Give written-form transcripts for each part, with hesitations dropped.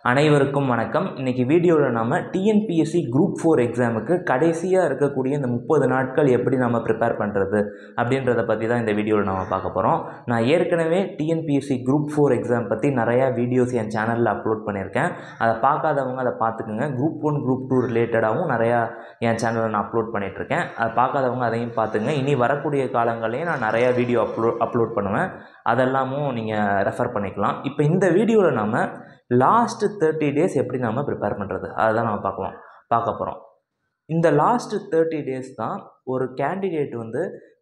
அனைவருக்கும் வணக்கம். இன்னைக்கு வீடியோவில் நாம டிஎன்பிஎஸ்சி குரூப் 4 எக்ஸாமுக்கு கடைசியாக இருக்கக்கூடிய இந்த 30 நாட்கள் எப்படி நம்ம ப்ரிப்பேர் பண்ணுறது அப்படின்றத பற்றி தான் இந்த வீடியோவில் நம்ம பார்க்க போகிறோம். நான் ஏற்கனவே டிஎன்பிஎஸ்சி குரூப் 4 எக்ஸாம் பற்றி நிறையா வீடியோஸ் என் சேனலில் அப்லோட் பண்ணியிருக்கேன். அதை பார்க்காதவங்க அதை பார்த்துக்குங்க. குரூப் 1 குரூப் 2 ரிலேட்டடாகவும் நிறையா என் சேனலில் நான் அப்லோட் பண்ணிகிட்ருக்கேன். அதை பார்க்காதவங்க அதையும் பார்த்துங்க. இனி வரக்கூடிய காலங்களையும் நான் நிறையா வீடியோ அப்லோட் பண்ணுவேன். அதெல்லாமும் நீங்கள் ரெஃபர் பண்ணிக்கலாம். இப்போ இந்த வீடியோவில் நம்ம லாஸ்ட்டு 30 டேஸ் எப்படி நம்ம ப்ரிப்பேர் பண்ணுறது அதை தான் நம்ம பார்க்க போகிறோம். இந்த லாஸ்ட்டு 30 டேஸ் தான் ஒரு கேண்டிடேட் வந்து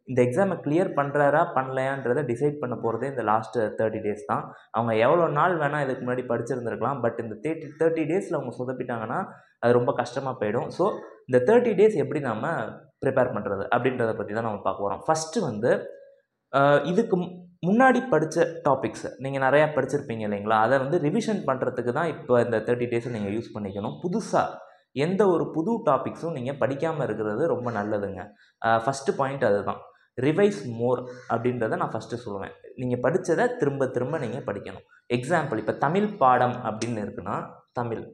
இந்த எக்ஸாமை கிளியர் பண்ணுறாரா பண்ணலையான்றதை டிசைட் பண்ண போகிறதே இந்த லாஸ்ட்டு 30 டேஸ் தான். அவங்க எவ்வளோ நாள் வேணால் இதுக்கு முன்னாடி படிச்சிருந்துருக்கலாம். பட் இந்த 30 டேஸில் அவங்க சொதப்பிட்டாங்கன்னா அது ரொம்ப கஷ்டமாக போயிடும். ஸோ இந்த 30 டேஸ் எப்படி நம்ம ப்ரிப்பேர் பண்ணுறது அப்படின்றத பற்றி தான் நம்ம பார்க்க போகிறோம். ஃபஸ்ட்டு வந்து இதுக்கு முன்னாடி படித்த டாபிக்ஸ் நீங்கள் நிறையா படிச்சிருப்பீங்க இல்லைங்களா, அதை வந்து ரிவிஷன் பண்ணுறதுக்கு தான் இப்போ இந்த 30 டேஸை நீங்கள் யூஸ் பண்ணிக்கணும். புதுசாக எந்த ஒரு புது டாபிக்ஸும் நீங்கள் படிக்காமல் இருக்கிறது ரொம்ப நல்லதுங்க. ஃபஸ்ட்டு பாயிண்ட் அதுதான். ரிவைஸ் மோர் அப்படின்றத நான் ஃபஸ்ட்டு சொல்லுவேன். நீங்கள் படித்ததை திரும்ப திரும்ப நீங்கள் படிக்கணும். எக்ஸாம்பிள், இப்போ தமிழ் பாடம் அப்படின்னு இருக்குன்னா, தமிழ்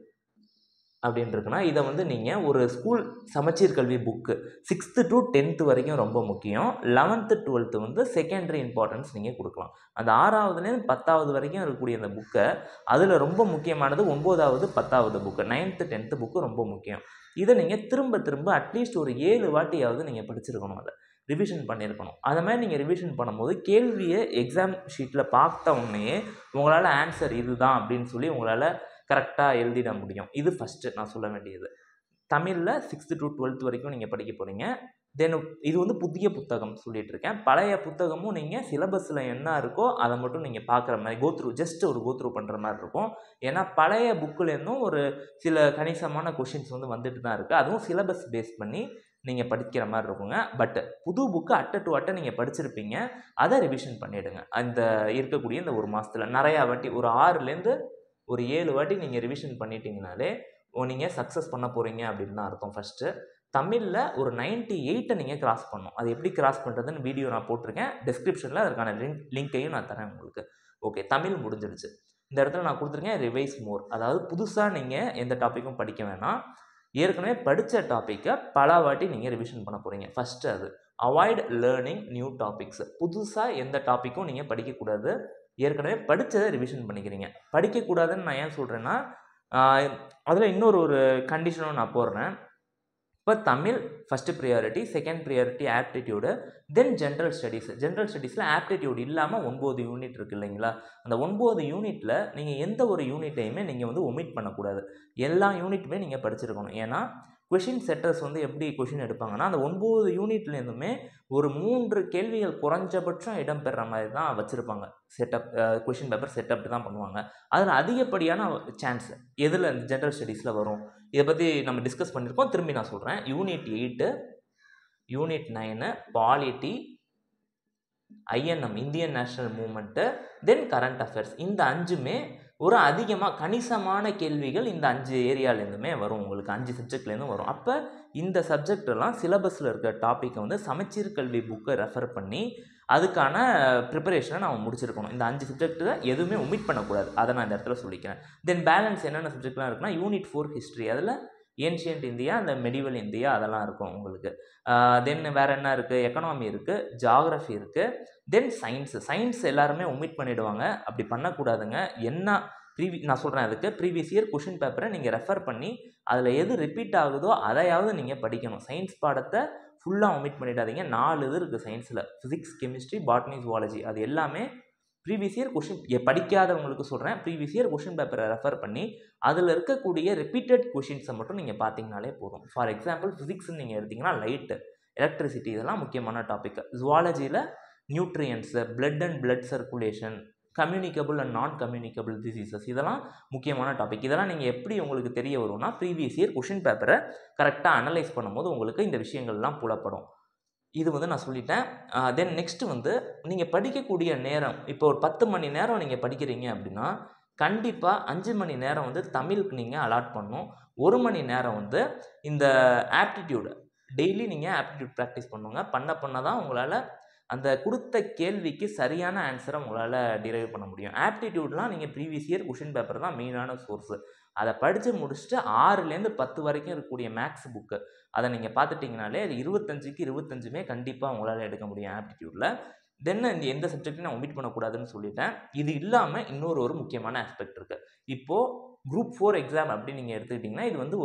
அப்படின்னு இருக்குன்னா இதை வந்து நீங்கள் ஒரு ஸ்கூல் சமச்சீர் கல்வி புக்கு 6th to 10th வரைக்கும் ரொம்ப முக்கியம். 11th 12th வந்து செகண்டரி இம்பார்ட்டன்ஸ் நீங்கள் கொடுக்கலாம். அந்த 6வதுலேருந்து 10வது வரைக்கும் இருக்கக்கூடிய அந்த புக்கை அதில் ரொம்ப முக்கியமானது 9வது 10வது புக்கு, 9th 10th புக்கு ரொம்ப முக்கியம். இதை நீங்கள் திரும்ப திரும்ப அட்லீஸ்ட் ஒரு 7 வாட்டியாவது நீங்கள் படிச்சிருக்கணும். அதை ரிவிஷன் பண்ணியிருக்கணும். அதை மாதிரி நீங்கள் ரிவிஷன் பண்ணும்போது கேள்வியை எக்ஸாம் ஷீட்டில் பார்த்த உடனே உங்களால் ஆன்சர் இதுதான் அப்படின்னு சொல்லி உங்களால் கரெக்டாக எழுதிட முடியும். இது ஃபஸ்ட்டு நான் சொல்ல வேண்டியது. தமிழில் 6th to 12th வரைக்கும் நீங்கள் படிக்க போகிறீங்க. தென் இது வந்து புதிய புத்தகம் சொல்லிகிட்ருக்கேன். பழைய புத்தகமும் நீங்கள் சிலபஸில் என்ன இருக்கோ அதை மட்டும் நீங்கள் பார்க்குற மாதிரி ஜஸ்ட் ஒரு கோத்ரூ பண்ணுற மாதிரி இருக்கும். ஏன்னா பழைய புக்குலேருந்தும் ஒரு சில கணிசமான கொஷின்ஸ் வந்து வந்துட்டு தான் இருக்குது. அதுவும் சிலபஸ் பேஸ் பண்ணி நீங்கள் படிக்கிற மாதிரி இருக்குங்க. பட் புது புக்கு அட்டை டு அட்டை நீங்கள் படிச்சிருப்பீங்க. அதை ரிவிஷன் பண்ணிவிடுங்க. அந்த இருக்கக்கூடிய இந்த ஒரு மாதத்தில் நிறையா வாட்டி ஒரு 6லேருந்து ஒரு 7 வாட்டி நீங்கள் ரிவிஷன் பண்ணிட்டீங்கனாலே நீங்கள் சக்ஸஸ் பண்ண போகிறீங்க அப்படின்னு தான் அர்த்தம். ஃபஸ்ட்டு தமிழில் ஒரு 98 நீங்கள் கிராஸ் பண்ணணும். அது எப்படி கிராஸ் பண்ணுறதுன்னு வீடியோ நான் போட்டிருக்கேன். டிஸ்கிரிப்ஷனில் அதற்கான லிங்க்கையும் நான் தரேன் உங்களுக்கு. ஓகே, தமிழ் முடிஞ்சிருச்சு. இந்த இடத்துல நான் கொடுத்துருக்கேன் ரிவைஸ் மோர். அதாவது புதுசாக நீங்கள் எந்த டாப்பிக்கும் படிக்க வேணாம். ஏற்கனவே படித்த டாப்பிக்கை பல வாட்டி நீங்கள் ரிவிஷன் பண்ண போகிறீங்க. ஃபஸ்ட்டு அது அவாய்ட் லேர்னிங் நியூ டாபிக்ஸ். புதுசாக எந்த டாப்பிக்கும் நீங்கள் படிக்கக்கூடாது. ஏற்கனவே படித்ததை ரிவிஷன் பண்ணிக்கிறீங்க. படிக்கக்கூடாதுன்னு நான் ஏன் சொல்கிறேன்னா, அதில் இன்னொரு கண்டிஷனும் நான் போடுறேன். இப்போ Tamil first priority, second priority aptitude, then general studies. General ஸ்டடீஸில் ஆப்டிடியூட் இல்லாமல் 9 யூனிட் இருக்குது இல்லைங்களா. அந்த 9 யூனிட்டில் நீங்கள் எந்த ஒரு யூனிட்டையுமே நீங்கள் வந்து ஒமிட் பண்ணக்கூடாது. எல்லா யூனிட்டுமே நீங்கள் படிச்சிருக்கணும். ஏன்னா கொஷின் செட்டர்ஸ் வந்து எப்படி கொஷின் எடுப்பாங்கன்னா, அந்த 9 யூனிட்லேருந்துமே ஒரு 3 கேள்விகள் குறைஞ்சபட்சம் இடம்பெற மாதிரி தான் வச்சுருப்பாங்க. செட்டப் கொஷின் பேப்பர் செட்டப் தான் பண்ணுவாங்க. அதில் அதிகப்படியான சான்ஸ் எதில் இந்த ஜென்ரல் ஸ்டடீஸில் வரும். இதை பற்றி நம்ம டிஸ்கஸ் பண்ணியிருக்கோம். திரும்பி நான் சொல்கிறேன். Unit 8, unit 9, polity, INM Indian national movement, then current affairs. இந்த 5மே ஒரு அதிகமாக கணிசமான கேள்விகள் இந்த 5 ஏரியாலேருந்துமே வரும். உங்களுக்கு 5 சப்ஜெக்ட்லேருந்து வரும். அப்போ இந்த சப்ஜெக்டெல்லாம் சிலபஸில் இருக்க டாப்பிக்கை வந்து சமச்சீர் கல்வி புக்கை ரெஃபர் பண்ணி அதுக்கான ப்ரிப்பரேஷனை நம்ம முடிச்சிருக்கணும். இந்த 5 சப்ஜெக்ட்டில் எதுவுமே ஒமிட் பண்ணக்கூடாது. அதை நான் இந்த இடத்துல சொல்லிக்கிறேன். தென் பேலன்ஸ் என்னென்ன சப்ஜெக்ட்லாம் இருக்குன்னா, யூனிட் 4 ஹிஸ்ட்ரி, அதில் ஏன்ஷியன்ட் இந்தியா, அந்த மெடிவல் இந்தியா அதெல்லாம் இருக்கும் உங்களுக்கு. தென் வேறு என்ன இருக்குது, எக்கனாமி இருக்குது, ஜாகிரஃபி இருக்குது, தென் சயின்ஸ் எல்லாருமே ஒமிட் பண்ணிவிடுவாங்க. அப்படி பண்ணக்கூடாதுங்க. என்ன நான் சொல்கிறேன், அதுக்கு ப்ரீவியஸ் இயர் கொஷின் பேப்பரை நீங்கள் ரெஃபர் பண்ணி அதில் எது ரிப்பீட் ஆகுதோ அதையாவது நீங்கள் படிக்கணும். சயின்ஸ் பாடத்தை ஃபுல்லாக ஒமிட் பண்ணிடாதீங்க. 4 இது இருக்குது சயின்ஸில், ஃபிசிக்ஸ், கெமிஸ்ட்ரி, பாட்னி, ஜுவாலஜி. அது எல்லாமே ப்ரீவியஸ் இயர் கொஷின் படிக்காதவங்களுக்கு சொல்கிறேன். ப்ரீவியஸ் இயர் கொஷின் பேப்பரை ரெஃபர் பண்ணி அதில் இருக்கக்கூடிய ரிப்பீட்டட் கொஷின்ஸை மட்டும் நீங்கள் பார்த்தீங்கனாலே போதும். ஃபார் எக்ஸாம்பிள் ஃபிசிக்ஸ்ன்னு நீங்கள் எடுத்திங்கன்னா லைட்டு, எலக்ட்ரிசிட்டி இதெல்லாம் முக்கியமான டாபிக். ஜுவாலஜியில் nutrients, blood and blood circulation, communicable and non communicable diseases இதெல்லாம் முக்கியமான டாபிக். இதெல்லாம் நீங்கள் எப்படி உங்களுக்கு தெரிய வரும்னா, ப்ரீவியஸ் இயர் கொஷின் பேப்பரை கரெக்டாக அனலைஸ் பண்ணும்போது உங்களுக்கு இந்த விஷயங்கள்லாம் புலப்படும். இது வந்து நான் சொல்லிட்டேன். தென் நெக்ஸ்ட்டு வந்து நீங்கள் படிக்கக்கூடிய நேரம், இப்போ ஒரு 10 மணி நேரம் நீங்கள் படிக்கிறீங்க அப்படின்னா கண்டிப்பாக 5 மணி நேரம் வந்து தமிழுக்கு நீங்கள் அலாட் பண்ணணும். 1 மணி நேரம் வந்து இந்த ஆப்டிடியூடு டெய்லி நீங்கள் ஆப்டிடியூட் ப்ராக்டிஸ் பண்ணுங்க. பண்ண தான் உங்களால் அந்த கொடுத்த கேள்விக்கு சரியான ஆன்சரை உங்களால் டிரைவ் பண்ண முடியும். ஆப்டிடியூட்லாம் நீங்கள் ப்ரீவியஸ் இயர் கொஷின் பேப்பர் தான் மெயினான சோர்ஸு. அதை படித்து முடிச்சுட்டு 6லேருந்து 10 வரைக்கும் இருக்கக்கூடிய மேக்ஸ் புக்கு அதை நீங்கள் பார்த்துட்டிங்கனாலே அது 25க்கு 25மே கண்டிப்பாக உங்களால் எடுக்க முடியும் ஆப்டிடியூடில். தென் எந்த சப்ஜெக்ட்டையும் நான் ஒமிட் பண்ணக்கூடாதுன்னு சொல்லிட்டேன். இது இல்லாமல் இன்னொரு முக்கியமான ஆஸ்பெக்ட் இருக்குது. இப்போது குரூப் 4 எக்ஸாம் அப்படின்னு நீங்கள் எடுத்துக்கிட்டிங்கன்னா இது வந்து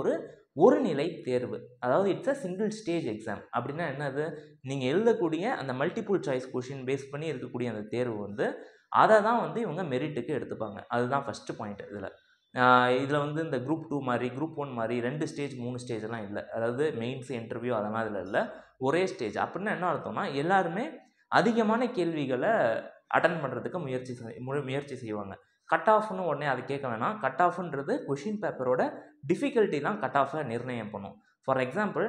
ஒரு நிலை தேர்வு. அதாவது it's a single stage exam. அப்படின்னா என்னது, நீங்கள் எழுதக்கூடிய அந்த மல்டிபிள் சாய்ஸ் கொஷின் பேஸ் பண்ணி இருக்கக்கூடிய அந்த தேர்வு வந்து அதை தான் வந்து இவங்க மெரிட்டுக்கு எடுத்துப்பாங்க. அதுதான் ஃபஸ்ட்டு பாயிண்ட். இதில் வந்து இந்த குரூப் 2 மாதிரி குரூப் 1 மாதிரி 2 ஸ்டேஜ் 3 ஸ்டேஜெல்லாம் இல்லை. அதாவது மெயின்ஸ் இன்டர்வியூ அதெல்லாம் இதில் இல்லை, ஒரே ஸ்டேஜ். அப்படின்னா என்ன அர்த்தம்னா எல்லாருமே அதிகமான கேள்விகளை அட்டன் பண்ணுறதுக்கு முயற்சி செய்வாங்க. கட் ஆஃப்னு உடனே அதை கேட்க வேணாம். கட் ஆஃப்ன்றது கொஷின் பேப்பரோட டிஃபிகல்ட்டி தான் கட் ஆஃபை நிர்ணயம் பண்ணும். ஃபார் எக்ஸாம்பிள்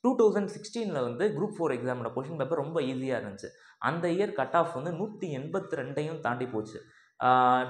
2016 வந்து குரூப் 4 எக்ஸாமோட கொஷின் பேப்பர் ரொம்ப ஈஸியாக இருந்துச்சு. அந்த இயர் கட் ஆஃப் வந்து 182 தாண்டி போச்சு.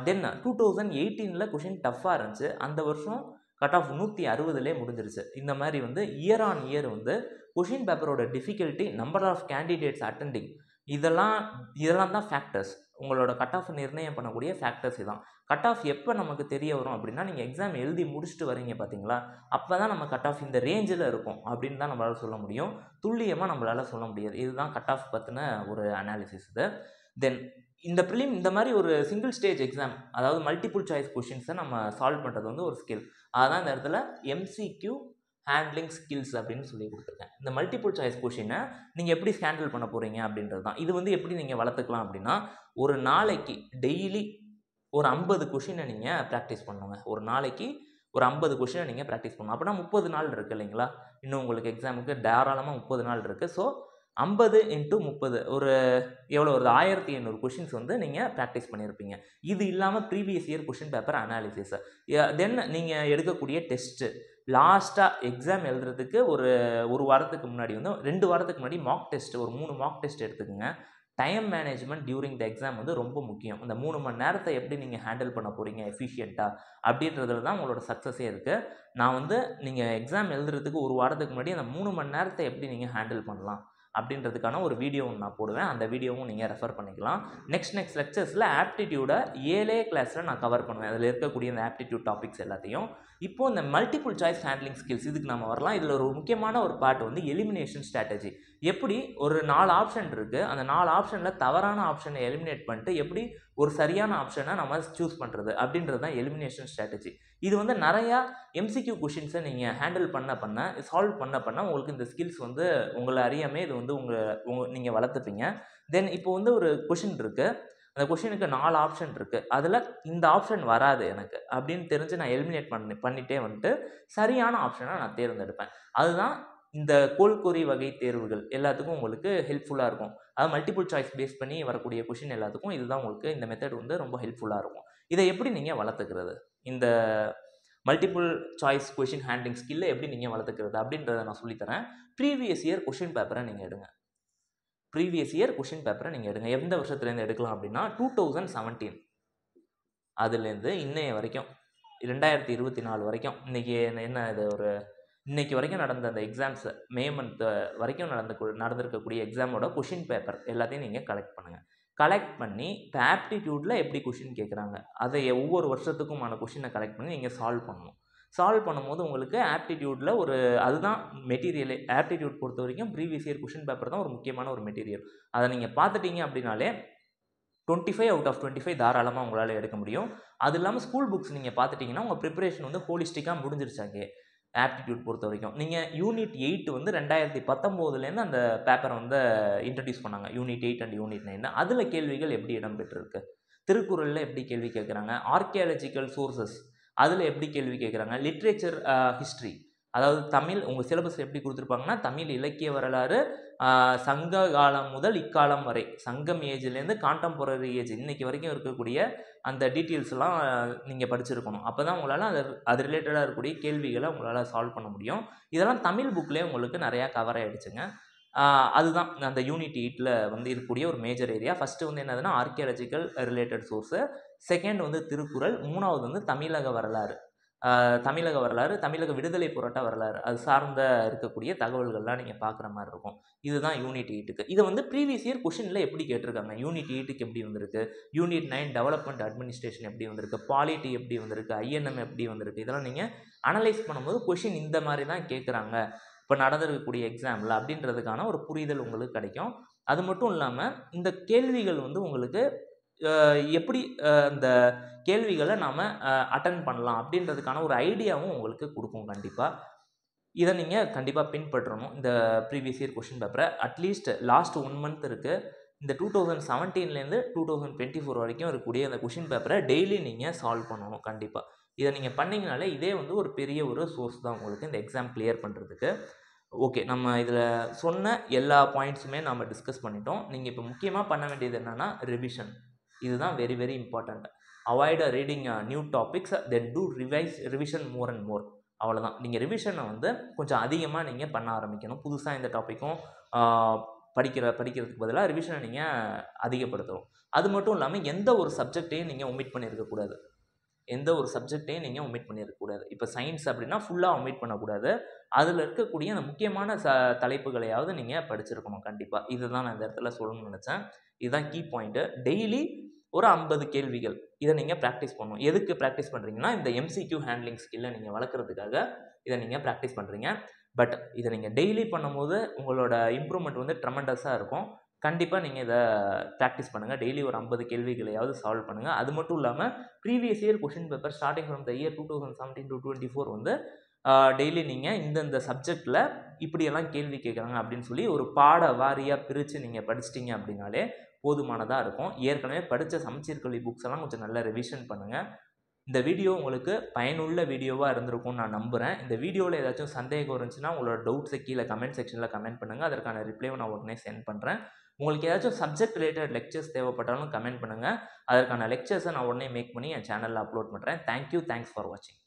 தென் 2018 கொஷின் டஃப்பாக இருந்துச்சு. அந்த வருஷம் கட் ஆஃப் 160 முடிஞ்சிருச்சு. இந்த மாதிரி வந்து இயர் ஆன் இயர் வந்து கொஷின் பேப்பரோட difficulty, number of candidates attending, இதெல்லாம் தான் ஃபேக்டர்ஸ். உங்களோட கட் ஆஃப் நிர்ணயம் பண்ணக்கூடிய ஃபேக்டர்ஸ் இதான். கட் ஆஃப் எப்போ நமக்கு தெரிய வரும் அப்படின்னா நீங்கள் எக்ஸாம் எழுதி முடிச்சுட்டு வரீங்க பார்த்தீங்களா, அப்போ தான் நம்ம கட் ஆஃப் இந்த ரேஞ்சில் இருக்கும் அப்படின்னு தான் நம்மளால் சொல்ல முடியும். துல்லியமாக நம்மளால் சொல்ல முடியாது. இதுதான் கட் ஆஃப் பற்றின ஒரு அனாலிசிஸ் இது. தென் இந்த மாதிரி ஒரு சிங்கிள் ஸ்டேஜ் எக்ஸாம், அதாவது மல்டிபிள் சாய்ஸ் கொஷின்ஸை நம்ம சால்வ் பண்ணுறது வந்து ஒரு ஸ்கில். அதுதான் இந்த இடத்துல MCQ ஹேண்ட்லிங் ஸ்கில்ஸ் அப்படின்னு சொல்லி கொடுத்துருக்கேன். இந்த மல்டிபிள் சாய்ஸ் கொஷினை நீங்கள் எப்படி ஹேண்டில் பண்ண போகிறீங்க அப்படின்றது தான். இது வந்து எப்படி நீங்கள் வளர்த்துக்கலாம் அப்படின்னா, ஒரு நாளைக்கு டெய்லி ஒரு 50 கொஷினை நீங்கள் ப்ராக்டிஸ் பண்ணுங்க. ஒரு நாளைக்கு ஒரு 50 கொஷினை நீங்கள் ப்ராக்டிஸ் பண்ணணும். அப்படின்னா 30 நாள் இருக்குது இல்லைங்களா, இன்னும் உங்களுக்கு எக்ஸாமுக்கு தாராளமாக 30 நாள் இருக்குது. ஸோ 50 × 30 எவ்வளோ வருது, 1800 கொஷின்ஸ் வந்து நீங்கள் ப்ராக்டிஸ் பண்ணியிருப்பீங்க. இது இல்லாமல் previous year question paper analysis, then நீங்கள் எடுக்கக்கூடிய டெஸ்ட்டு, லாஸ்ட்டாக எக்ஸாம் எழுதுறதுக்கு ஒரு வாரத்துக்கு முன்னாடி வந்து 2 வாரத்துக்கு முன்னாடி மாக் டெஸ்ட், ஒரு 3 மாக் டெஸ்ட் எடுத்துக்கோங்க. Time management during the exam வந்து ரொம்ப முக்கியம். இந்த 3 மணி நேரத்தை எப்படி நீங்கள் ஹேண்டில் பண்ண போகிறீங்க எஃபிஷியண்ட்டாக அப்படின்றதுல தான் உங்களோட சக்ஸஸே இருக்குது. நான் வந்து நீங்கள் எக்ஸாம் எழுதுறதுக்கு ஒரு வாரத்துக்கு முன்னாடி அந்த 3 மணி நேரத்தை எப்படி நீங்கள் ஹேண்டில் பண்ணலாம் அப்படின்றதுக்கான ஒரு வீடியோ நான் போடுவேன். அந்த வீடியோவும் நீங்கள் ரெஃபர் பண்ணிக்கலாம். நெக்ஸ்ட் லெக்சர்ஸில் ஆப்டிடியூடை 7 கிளாஸில் நான் கவர் பண்ணுவேன். அதில் இருக்கக்கூடிய இந்த ஆப்டிடியூட் டாபிக்ஸ் எல்லாத்தையும். இப்போது இந்த மல்டிபிள் சாய்ஸ் ஹேண்ட்லிங் ஸ்கில்ஸ் இதுக்கு நம்ம வரலாம். இதில் ஒரு முக்கியமான ஒரு பார்ட் வந்து எலிமினேஷன் ஸ்ட்ராட்டஜி. எப்படி ஒரு 4 ஆப்ஷன் இருக்குது, அந்த 4 ஆப்ஷனில் தவறான ஆப்ஷனை எலிமினேட் பண்ணிட்டு எப்படி ஒரு சரியான ஆப்ஷனை நம்ம சூஸ் பண்ணுறது அப்படின்றது தான் எலிமினேஷன் ஸ்ட்ராட்டஜி. இது வந்து நிறையா MCQ கொஷின்ஸை நீங்கள் ஹேண்டில் பண்ண சால்வ் பண்ண உங்களுக்கு இந்த ஸ்கில்ஸ் வந்து உங்களை அறியாமே இது வந்து நீங்கள் வளர்த்துப்பீங்க. தென் இப்போ வந்து ஒரு கொஷின் இருக்குது, அந்த கொஷினுக்கு 4 ஆப்ஷன் இருக்குது, அதில் இந்த ஆப்ஷன் வராது எனக்கு அப்படின்னு தெரிஞ்சு நான் எலிமினேட் பண்ணிட்டே வந்துட்டு சரியான ஆப்ஷனை நான் தேர்ந்தெடுப்பேன். அதுதான் இந்த கோல்கொறி வகை தேர்வுகள் எல்லாத்துக்கும் உங்களுக்கு ஹெல்ப்ஃபுல்லாக இருக்கும். அது மல்டிபிள் சாய்ஸ் பேஸ் பண்ணி வரக்கூடிய கொஷின் எல்லாத்துக்கும் இதுதான் உங்களுக்கு இந்த மெத்தட் வந்து ரொம்ப ஹெல்ப்ஃபுல்லாக இருக்கும். இதை எப்படி நீங்கள் வளர்த்துக்கிறது, இந்த மல்டிபிள் சாய்ஸ் கொஷின் ஹேண்ட்லிங் ஸ்கில்லை எப்படி நீங்கள் வளர்த்துக்கிறது அப்படின்றத நான் சொல்லித்தரேன். ப்ரீவியஸ் இயர் கொஷின் பேப்பரை நீங்கள் எடுங்க. எந்த வருஷத்துலேருந்து எடுக்கலாம் அப்படின்னா 2017 அதுலேருந்து இன்னைய வரைக்கும் 2024 வரைக்கும், இன்னைக்கு வரைக்கும் நடந்த அந்த எக்ஸாம்ஸ், மே மந்த் வரைக்கும் நடந்திருக்கக்கூடிய எக்ஸாமோட கொஷின் பேப்பர் எல்லாத்தையும் நீங்கள் கலெக்ட் பண்ணுங்கள். கலெக்ட் பண்ணி இப்போ ஆப்டிடியூடில் எப்படி கொஷின் கேட்குறாங்க அதை ஒவ்வொரு வருஷத்துக்குமான கொஷினை கலெக்ட் பண்ணி நீங்கள் சால்வ் பண்ணும்போது உங்களுக்கு ஆப்டிடியூடில் அதுதான் மெட்டீரியலே. ஆப்டிடியூட் பொறுத்த வரைக்கும் ப்ரீவியஸ் இயர் கொஷின் பேப்பர் தான் ஒரு முக்கியமான ஒரு மெட்டீரியல். அதை நீங்கள் பார்த்துட்டீங்க அப்படின்னாலே 25 out of 25 தாராளமாக உங்களால் எடுக்க முடியும். அது இல்லாமல் ஸ்கூல் புக்ஸ் நீங்கள் பார்த்துட்டிங்கன்னா உங்கள் ப்ரிப்பரேஷன் வந்து ஹோலிஸ்டிக்காக முடிஞ்சிருச்சாங்க. ஆப்டிடியூட் பொறுத்த வரைக்கும் நீங்கள் யூனிட் 8 வந்து 2019 அந்த பேப்பரை வந்து இன்ட்ரடியூஸ் பண்ணாங்க. யூனிட் 8 அண்ட் யூனிட் 9 அதில் கேள்விகள் எப்படி இடம்பெற்றிருக்கு, திருக்குறளில் எப்படி கேள்வி கேட்குறாங்க, ஆர்கியாலஜிக்கல் சோர்சஸ் அதில் எப்படி கேள்வி கேட்குறாங்க, லிட்ரேச்சர் ஹிஸ்ட்ரி, அதாவது தமிழ் உங்கள் சிலபஸ் எப்படி கொடுத்துருப்பாங்கன்னா தமிழ் இலக்கிய வரலாறு சங்க காலம் முதல் இக்காலம் வரை, சங்கம் ஏஜ்லேருந்து கான்டெம்பரரி ஏஜ் இன்னைக்கு வரைக்கும் இருக்கக்கூடிய அந்த டீட்டெயில்ஸ்லாம் நீங்கள் படிச்சிருக்கணும். அப்போ தான் உங்களால் அது ரிலேட்டடாக இருக்கக்கூடிய கேள்விகளை உங்களால் சால்வ் பண்ண முடியும். இதெல்லாம் தமிழ் புக்லேயே உங்களுக்கு நிறையா கவர் ஆகிடுச்சுங்க. அதுதான் அந்த யூனிட் 8 வந்து இருக்கக்கூடிய ஒரு மேஜர் ஏரியா. ஃபஸ்ட்டு வந்து என்னதுன்னா ஆர்கியாலஜிக்கல் ரிலேட்டட் சோர்ஸு, செகண்ட் வந்து திருக்குறள், மூணாவது வந்து தமிழக வரலாறு. தமிழக வரலாறு, தமிழக விடுதலை போராட்ட வரலாறு அது சார்ந்த இருக்கக்கூடிய தகவல்கள்லாம் நீங்கள் பார்க்குற மாதிரி இருக்கும். இதுதான் யூனிட் 8க்கு. இதை வந்து ப்ரீவியஸ் இயர் கொஷினில் எப்படி கேட்டிருக்காங்க, யூனிட் 8க்கு எப்படி வந்திருக்கு, யூனிட் 9 டெவலப்மெண்ட் அட்மினிஸ்ட்ரேஷன் எப்படி வந்திருக்கு, பாலிட்டி எப்படி வந்திருக்கு, ஐஎன்எம் எப்படி வந்திருக்கு, இதெல்லாம் நீங்கள் அனலைஸ் பண்ணும்போது கொஷின் இந்த மாதிரி தான் கேட்குறாங்க இப்போ நடந்திருக்கக்கூடிய எக்ஸாமில் அப்படின்றதுக்கான ஒரு புரிதல் உங்களுக்கு கிடைக்கும். அது மட்டும் இல்லாமல் இந்த கேள்விகள் வந்து உங்களுக்கு எப்படி இந்த கேள்விகளை நாம் அட்டன் பண்ணலாம் அப்படின்றதுக்கான ஒரு ஐடியாவும் உங்களுக்கு கொடுக்கும். கண்டிப்பாக இதை நீங்கள் கண்டிப்பாக பின்பற்றணும். இந்த ப்ரீவியஸ் இயர் கொஷின் பேப்பரை அட்லீஸ்ட் லாஸ்ட் 1 மந்த் இருக்குது, இந்த 2017லேருந்து 2024 வரைக்கும் இருக்கக்கூடிய அந்த கொஷின் பேப்பரை டெய்லி நீங்கள் சால்வ் பண்ணணும். கண்டிப்பாக இதை நீங்கள் பண்ணிங்கனாலே இதே வந்து ஒரு பெரிய ஒரு சோர்ஸ் தான் உங்களுக்கு இந்த எக்ஸாம் கிளியர் பண்ணுறதுக்கு. ஓகே, நம்ம இதில் சொன்ன எல்லா பாயிண்ட்ஸுமே நம்ம டிஸ்கஸ் பண்ணிட்டோம். நீங்கள் இப்போ முக்கியமாக பண்ண வேண்டியது என்னென்னா ரிவிஷன். இதுதான் very very important. Avoid reading new topics, then do revision more and more. அவ்வளோதான். நீங்கள் ரிவிஷனை வந்து கொஞ்சம் அதிகமாக நீங்கள் பண்ண ஆரம்பிக்கணும். புதுசாக இந்த டாப்பிக்கும் படிக்கிறதுக்கு பதிலாக ரிவிஷனை நீங்கள் அதிகப்படுத்தணும். அது மட்டும் இல்லாமல் எந்த ஒரு சப்ஜெக்டையும் நீங்கள் ஒமிட் பண்ணியிருக்கக்கூடாது. எந்த ஒரு சப்ஜெக்டையும் நீங்கள் ஒமிட் பண்ணியிருக்கக்கூடாது. இப்போ சயின்ஸ் அப்படின்னா ஃபுல்லாக ஒமிட் பண்ணக்கூடாது. அதில் இருக்கக்கூடிய அந்த முக்கியமான தலைப்புகளையாவது நீங்கள் படிச்சிருக்கணும். கண்டிப்பாக இதுதான் நான் இந்த இடத்துல சொல்லணும்னு நினச்சேன். இதுதான் கீ பாயிண்ட்டு. டெய்லி ஒரு 50 கேள்விகள் இதை நீங்கள் ப்ராக்டிஸ் பண்ணணும். எதுக்கு ப்ராக்டிஸ் பண்ணுறீங்கன்னா இந்த எம்சிக்யூ ஹேண்ட்லிங் ஸ்கில்லை நீங்கள் வளர்க்குறதுக்காக இதை நீங்கள் ப்ராக்டிஸ் பண்ணுறீங்க. பட் இதை நீங்கள் டெய்லி பண்ணும்போது உங்களோட இம்ப்ரூவ்மெண்ட் வந்து ட்ரெமெண்டஸாக இருக்கும். கண்டிப்பாக நீங்கள் இதை ப்ராக்டிஸ் பண்ணுங்கள். டெய்லி ஒரு 50 கேள்விகளையாவது சால்வ் பண்ணுங்கள். அது மட்டும் இல்லாமல் previous year question paper starting from the year 2017 to 24 வந்து டெய்லி நீங்கள் இந்தந்த சப்ஜெக்டில் இப்படியெல்லாம் கேள்வி கேட்குறாங்க அப்படின்னு சொல்லி ஒரு பாட வாரியாக பிரித்து நீங்கள் படிச்சிட்டிங்க அப்படின்னாலே போதுமானதாக இருக்கும். ஏற்கனவே படித்த சமச்சீர் கல்வி புக்ஸ் எல்லாம் கொஞ்சம் நல்லா ரிவிஷன் பண்ணுங்கள். இந்த வீடியோ உங்களுக்கு பயனுள்ள வீடியோவாக இருந்திருக்கும்னு நான் நம்புகிறேன். இந்த வீடியோவில் ஏதாச்சும் சந்தேகம் இருந்துச்சுன்னா உங்களோட டவுட்ஸை கீழே கமெண்ட் செக்ஷனில் கமெண்ட் பண்ணுங்கள். அதற்கான ரிப்ளைவை நான் உடனே சென்ட் பண்ணுறேன். உங்களுக்கு ஏதாச்சும் சப்ஜெக்ட் ரிலேட்டட் லெக்சர்ஸ் தேவைப்பட்டாலும் கமெண்ட் பண்ணுங்கள். அதற்கான லெக்சர்ஸை நான் உடனே மேக் பண்ணி என் சேனலில் அப்லோட் பண்ணுறேன். தேங்க்யூ, தேங்க்ஸ் ஃபார் வாட்சிங்.